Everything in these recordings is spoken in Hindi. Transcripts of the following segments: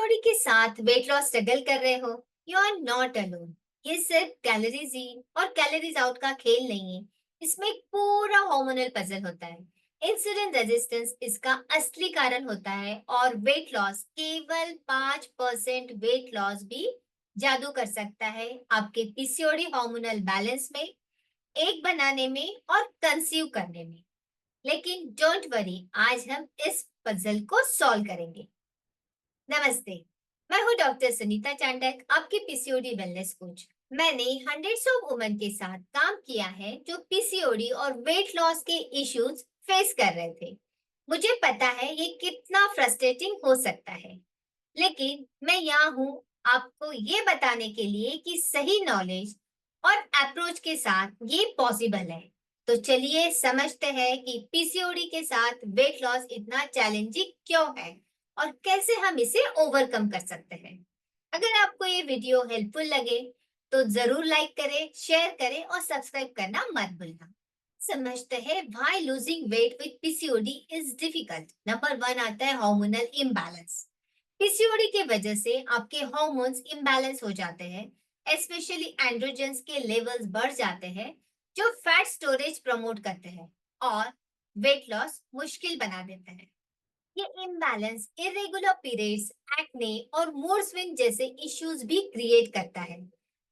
पीसीओडी के साथ वेट लॉस स्ट्रगल कर रहे हो, यू आर नॉट अलोन। ये सिर्फ कैलोरीज इन और कैलोरीज आउट का खेल नहीं है। इसमें एक पूरा हार्मोनल पजल होता है। इंसुलिन रेजिस्टेंस इसका असली कारण होता है और वेट लॉस केवल 5% वेट लॉस भी जादू कर सकता है आपके पीसीओडी हार्मोनल बैलेंस में, एक बनाने में और कंसीव करने में। लेकिन डोंट वरी, आज हम इस पजल को सॉल्व करेंगे। नमस्ते, मैं हूँ डॉक्टर सुनीता चांडक, आपकी पीसीओडी वेलनेस कोच। मैंने हंड्रेड्स ऑफ वुमेन के साथ काम किया है जो पीसीओडी और वेट लॉस के इश्यूज फेस कर रहे थे। मुझे पता है ये कितना फ्रस्ट्रेटिंग हो सकता है, लेकिन मैं यहाँ हूँ आपको ये बताने के लिए कि सही नॉलेज और अप्रोच के साथ ये पॉसिबल है। तो चलिए समझते हैं कि पीसीओडी के साथ वेट लॉस इतना चैलेंजिंग क्यों है और कैसे हम इसे ओवरकम कर सकते हैं। अगर आपको ये वीडियो हेल्पफुल लगे तो जरूर लाइक करें, शेयर करें और सब्सक्राइब करना मत भूलना। समझते हैं why losing weight with PCOD is difficult. Number 1 आता है हार्मोनल इम्बैलेंस। पीसीओडी की वजह से आपके हार्मोन्स इम्बैलेंस हो जाते हैं, स्पेशली एंड्रोजन्स के लेवल्स बढ़ जाते हैं जो फैट स्टोरेज प्रमोट करते हैं और वेट लॉस मुश्किल बना देते हैं। ये इम्बैलेंस इरेगुलर पीरियड्स, एक्ने और मूड स्विंग जैसे इश्यूज भी क्रिएट करता है,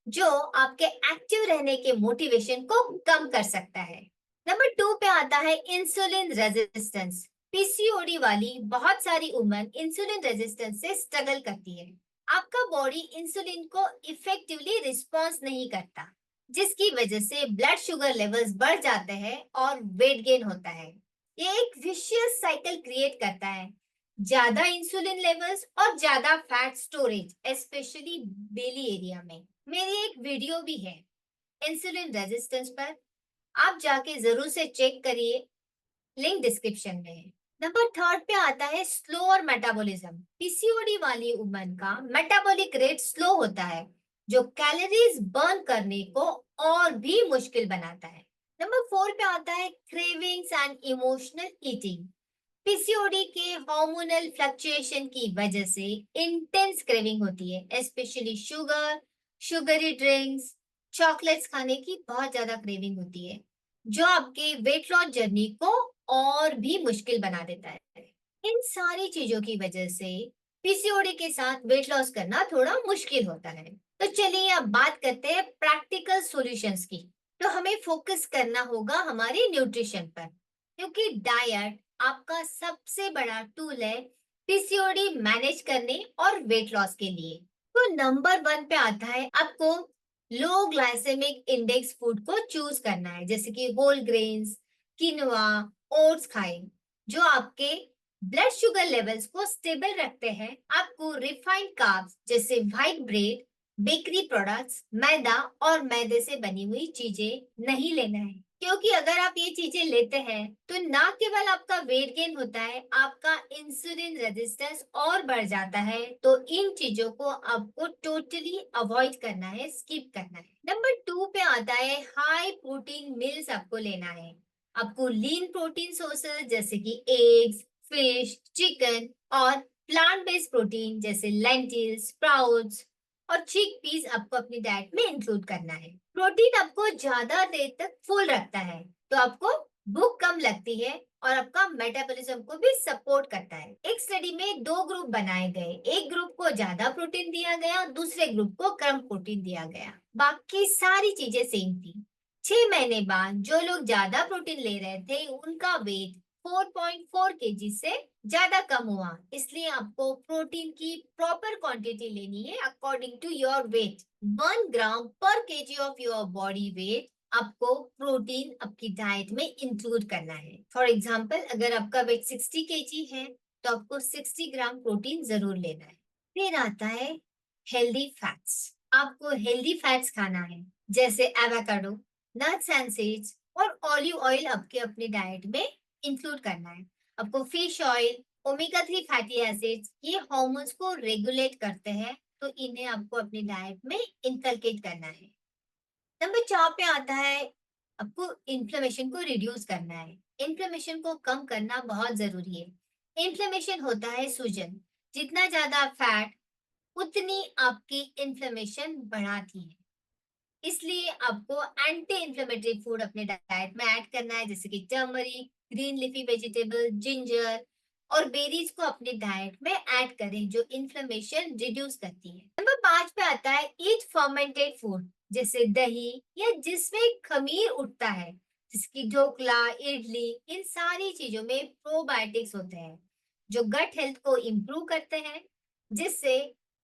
जो आपके एक्टिव रहने के मोटिवेशन को कम कर सकता है। नंबर 2 पे आता है इंसुलिन रेजिस्टेंस। पीसीओडी वाली बहुत सारी वुमन इंसुलिन रेजिस्टेंस से स्ट्रगल करती है। आपका बॉडी इंसुलिन को इफेक्टिवली रिस्पॉन्स नहीं करता, जिसकी वजह से ब्लड शुगर लेवल्स बढ़ जाते हैं और वेट गेन होता है। ये एक विशियस साइकिल क्रिएट करता है, ज्यादा इंसुलिन लेवल्स और ज्यादा फैट स्टोरेज, स्पेशली बेली एरिया में। मेरी एक वीडियो भी है इंसुलिन रेजिस्टेंस पर, आप जाके जरूर से चेक करिए, लिंक डिस्क्रिप्शन में है। नंबर 3 पे आता है स्लोअर मेटाबॉलिज्म। पीसीओडी वाली वुमन का मेटाबॉलिक रेट स्लो होता है, जो कैलोरीज बर्न करने को और भी मुश्किल बनाता है। नंबर 4 पे आता है cravings and emotional eating. PCOD के हार्मोनल फ्लक्चुएशन की वजह से इंटेंस क्रेविंग होती है, specially sugar, sugary drinks, chocolates खाने की बहुत ज्यादा क्रेविंग होती है, जो आपके वेट लॉस जर्नी को और भी मुश्किल बना देता है। इन सारी चीजों की वजह से पीसीओडी के साथ वेट लॉस करना थोड़ा मुश्किल होता है। तो चलिए अब बात करते हैं प्रैक्टिकल सॉल्यूशंस की। तो हमें फोकस करना होगा हमारे न्यूट्रिशन पर, क्योंकि डाइट आपका सबसे बड़ा टूल है पीसीओडी मैनेज करने और वेट लॉस के लिए। तो नंबर 1 पे आता है आपको लो ग्लाइसेमिक इंडेक्स फूड को चूज करना है, जैसे कि होल ग्रेन्स, किनोआ, ओट्स खाएं, जो आपके ब्लड शुगर लेवल्स को स्टेबल रखते हैं। आपको रिफाइंड कार्ब्स जैसे व्हाइट ब्रेड, बेकरी प्रोडक्ट्स, मैदा और मैदे से बनी हुई चीजें नहीं लेना है, क्योंकि अगर आप ये चीजें लेते हैं तो ना केवल आपका वेट गेन होता है, आपका इंसुलिन रेजिस्टेंस और बढ़ जाता है। तो इन चीजों को आपको टोटली अवॉइड करना है, स्किप करना है। नंबर 2 पे आता है हाई प्रोटीन मील्स आपको लेना है। आपको लीन प्रोटीन सोर्सेज जैसे कि एग्स, फिश, चिकन और प्लांट बेस्ड प्रोटीन जैसे लेंटिल्स, स्प्राउट्स और चिक पीस आपको अपनी डाइट में इंक्लूड करना है। प्रोटीन आपको ज्यादा देर तक फुल रखता है, तो आपको भूख कम लगती है और आपका मेटाबॉलिज्म को भी सपोर्ट करता है। एक स्टडी में 2 ग्रुप बनाए गए, एक ग्रुप को ज्यादा प्रोटीन दिया गया, दूसरे ग्रुप को कम प्रोटीन दिया गया। बाकी सारी चीजें सेम थी। 6 महीने बाद जो लोग ज्यादा प्रोटीन ले रहे थे उनका वेट 4.4 केजी से ज्यादा कम हुआ। इसलिए आपको प्रोटीन की प्रॉपर क्वांटिटी लेनी है अकॉर्डिंग टू योर वेट। 1 ग्राम पर KG of your body weight आपको प्रोटीन आपकी डाइट में इंक्लूड करना है। फॉर एग्जाम्पल, अगर आपका वेट 60 केजी है तो आपको 60 ग्राम प्रोटीन जरूर लेना है। फिर आता है हेल्दी फैट्स। आपको हेल्दी फैट्स खाना है, जैसे एवोकाडो, नट्स एंड सीड्स और ऑलिव ऑयल आपके अपनी डाइट में इंक्लूड करना है। आपको fish oil, omega 3 fatty acids, ये हार्मोन्स को रेगुलेट करते हैं, तो इन्हें आपको अपनी डाइट में इनकलकेट करना है। नंबर 4 पे आता है आपको इन्फ्लेमेशन को रिड्यूस करना है। इन्फ्लेमेशन को कम करना बहुत जरूरी है। इन्फ्लेमेशन होता है सूजन। जितना ज्यादा फैट उतनी आपकी इन्फ्लेमेशन बढ़ाती है। इसलिए आपको एंटी इन्फ्लेमेटरी फूड अपने डाइट में ऐड करना है, जैसे कि turmeric, green leafy vegetable, ginger और बेरीज को अपने डाइट में ऐड करें जो इन्फ्लेमेशन रिड्यूस करती है। नंबर 5 पे आता है ईट फर्मेंटेड फूड, जैसे दही या जिसमें खमीर उठता है, जिसकी ढोकला, इडली, इन सारी चीजों में प्रोबायोटिक्स होते हैं जो गट हेल्थ को इम्प्रूव करते हैं, जिससे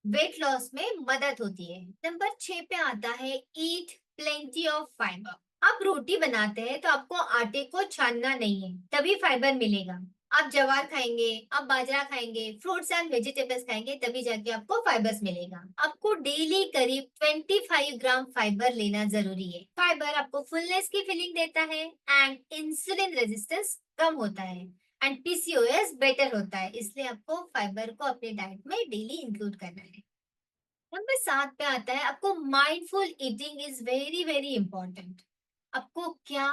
वेट लॉस में मदद होती है। नंबर 6 पे आता है ईट प्लेंटी ऑफ फाइबर। आप रोटी बनाते हैं तो आपको आटे को छानना नहीं है, तभी फाइबर मिलेगा। आप ज्वार खाएंगे, आप बाजरा खाएंगे, फ्रूट्स एंड वेजिटेबल्स खाएंगे, तभी जाके आपको फाइबर्स मिलेगा। आपको डेली करीब 25 ग्राम फाइबर लेना जरूरी है। फाइबर आपको फुलनेस की फीलिंग देता है एंड इंसुलिन रेजिस्टेंस कम होता है एंड पीसीओएस बेटर होता है, इसलिए आपको फाइबर को अपने डाइट में डेली इंक्लूड करना है। नंबर 7 पे आता है आपको mindful eating is very very important. आपको क्या,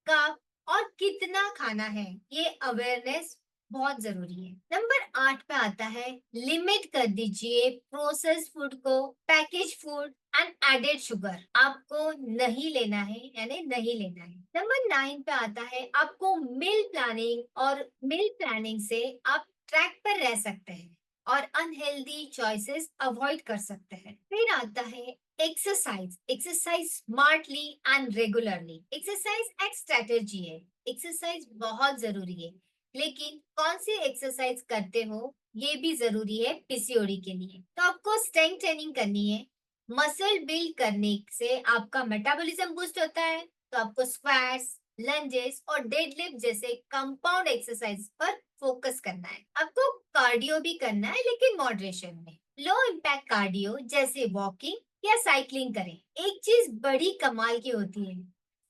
कब और कितना खाना है, ये अवेयरनेस बहुत जरूरी है। नंबर 8 पे आता है लिमिट कर दीजिए प्रोसेस फूड को, package food and added sugar आपको नहीं लेना है, यानी नहीं लेना है। नंबर 9 पे आता है आपको मील प्लानिंग, और मील प्लानिंग से आप ट्रैक पर रह सकते हैं और अनहेल्दी चॉइसेस अवॉइड कर सकते हैं। फिर आता है exercise. Exercise smartly and regularly. Exercise एक स्ट्रेटेजी है, एक्सरसाइज बहुत जरूरी है, लेकिन कौन सी एक्सरसाइज करते हो ये भी जरूरी है पीसीओडी के लिए। तो आपको स्ट्रेंथ ट्रेनिंग करनी है। मसल बिल्ड करने से आपका मेटाबॉलिज्म बूस्ट होता है, तो आपको स्क्वाट्स, लंजेस और डेडलिफ्ट जैसे कंपाउंड एक्सरसाइज पर फोकस करना है। आपको कार्डियो भी करना है, लेकिन मॉडरेशन में। लो इम्पैक्ट कार्डियो जैसे वॉकिंग या साइकिलिंग करें। एक चीज बड़ी कमाल की होती है,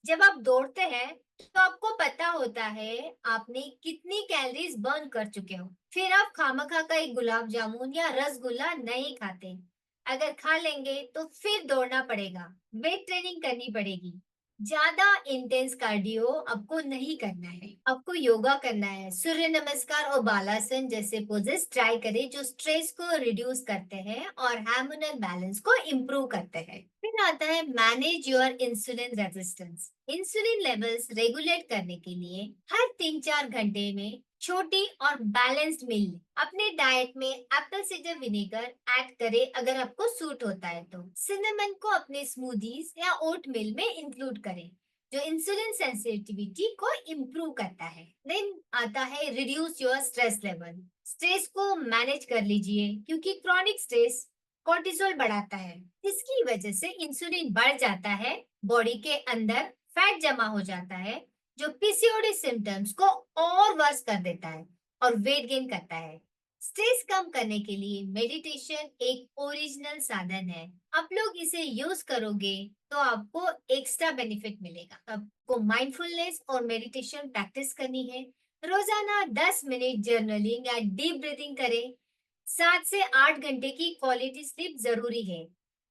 जब आप दौड़ते हैं तो आपको पता होता है आपने कितनी कैलोरीज बर्न कर चुके हो, फिर आप खामखा का एक गुलाब जामुन या रसगुल्ला नहीं खाते। अगर खा लेंगे तो फिर दौड़ना पड़ेगा, वेट ट्रेनिंग करनी पड़ेगी। ज्यादा इंटेंस कार्डियो आपको नहीं करना है, आपको योगा करना है। सूर्य नमस्कार और बालासन जैसे पोजेस ट्राई करें जो स्ट्रेस को रिड्यूस करते हैं और हार्मोनल बैलेंस को इम्प्रूव करते हैं। फिर आता है manage your insulin resistance. Insulin levels regulate करने के लिए हर 3-4 घंटे में छोटी और बैलेंस्ड मील लें। अपने डाइट में एप्पल साइडर विनेगर ऐड करें अगर आपको सूट होता है तो। सिनेमन को अपने स्मूदीज या ओट मिल में इंक्लूड करें जो इंसुलिन सेंसिटिविटी को इम्प्रूव करता है। देन आता है reduce your stress level. Stress को मैनेज कर लीजिए, क्योंकि क्रॉनिक स्ट्रेस कॉर्टिसोल बढ़ाता है। इसकी वजह से इंसुलिन बढ़ जाता है, बॉडी के अंदर फैट जमा हो जाता है जो पीसीओडी सिम्टम्स को और वर्स कर देता है और वेट गेन करता है। स्ट्रेस कम करने के लिए मेडिटेशन एक ओरिजिनल साधन है। आप लोग इसे यूज करोगे तो आपको एक्स्ट्रा बेनिफिट मिलेगा। आपको माइंडफुलनेस और मेडिटेशन प्रैक्टिस करनी है। रोजाना 10 मिनट जर्नलिंग या डीप ब्रीथिंग करें। 7 से 8 घंटे की क्वालिटी स्लीप जरूरी है।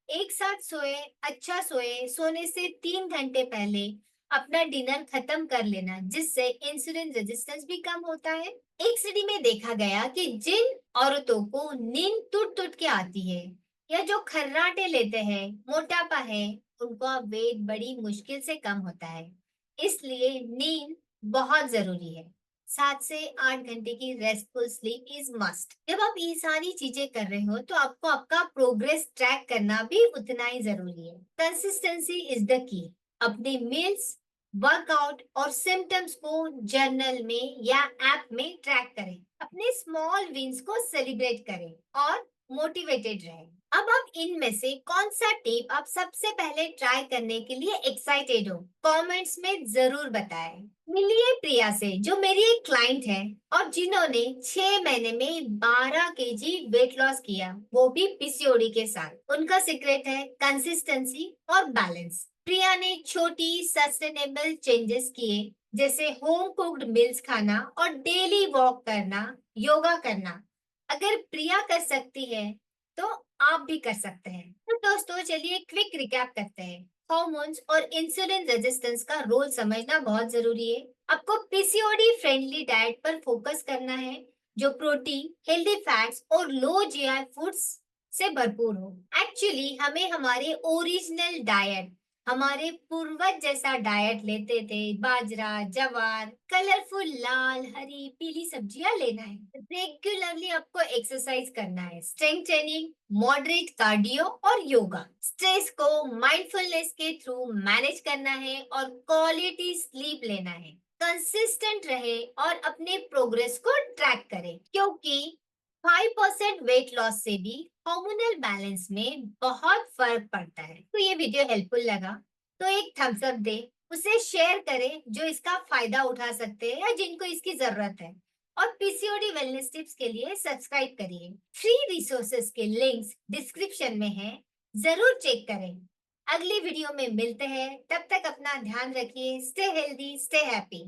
एक साथ सोए, अच्छा सोए, सोने से 3 घंटे पहले अपना डिनर खत्म कर लेना, जिससे इंसुलिन रेजिस्टेंस भी कम होता है। एक स्टडी में देखा गया कि जिन औरतों को नींद टूट टूट के आती है या जो खर्राटे लेते हैं, मोटापा है, उनका वेट बड़ी मुश्किल से कम होता है। इसलिए नींद बहुत जरूरी है। 7 से 8 घंटे की रेस्टफुल स्लीप इज मस्ट। जब आप ये सारी चीजें कर रहे हो तो आपको आपका प्रोग्रेस ट्रैक करना भी उतना ही जरूरी है। Consistency is the key. अपने मील्स, वर्कआउट और सिम्टम्स को जर्नल में या ऐप में ट्रैक करें। अपने स्मॉल विंस को सेलिब्रेट करें और मोटिवेटेड रहें। अब आप इनमें से कौन सा टिप आप सबसे पहले ट्राई करने के लिए एक्साइटेड हो, कमेंट्स में जरूर बताएं। मिलिए प्रिया से, जो मेरी एक क्लाइंट है और जिन्होंने 6 महीने में 12 केजी वेट लॉस किया, वो भी पीसीओडी के साथ। उनका सीक्रेट है कंसिस्टेंसी और बैलेंस। प्रिया ने छोटी सस्टेनेबल चेंजेस किए, जैसे होम कुक्ड मील्स खाना और डेली वॉक करना, योगा करना। अगर प्रिया कर सकती है तो आप भी कर सकते हैं। तो दोस्तों चलिए क्विक रिकैप करते हैं। हार्मोन्स और इंसुलिन रेजिस्टेंस का रोल समझना बहुत जरूरी है। आपको पीसीओडी फ्रेंडली डाइट पर फोकस करना है जो प्रोटीन, हेल्दी फैट्स और लो जीआई फूड्स से भरपूर हो। एक्चुअली हमें हमारे ओरिजिनल डाइट, हमारे पूर्वज जैसा डाइट लेते थे, बाजरा, ज्वार, कलरफुल लाल, हरी, पीली सब्जियां लेना है। रेगुलरली आपको एक्सरसाइज करना है, स्ट्रेंथ ट्रेनिंग, मॉडरेट कार्डियो और योगा। स्ट्रेस को माइंडफुलनेस के थ्रू मैनेज करना है और क्वालिटी स्लीप लेना है। कंसिस्टेंट रहे और अपने प्रोग्रेस को ट्रैक करें, क्योंकि 5% वेट लॉस से भी हार्मोनल बैलेंस में बहुत फर्क पड़ता है। तो ये वीडियो हेल्पफुल लगा तो एक थम्स अप दे, उसे शेयर करें जो इसका फायदा उठा सकते हैं या जिनको इसकी जरूरत है। और पीसीओडी वेलनेस टिप्स के लिए सब्सक्राइब करिए। फ्री रिसोर्सेज के लिंक्स डिस्क्रिप्शन में हैं, जरूर चेक करें। अगली वीडियो में मिलते हैं, तब तक अपना ध्यान रखिए। Stay healthy, stay happy.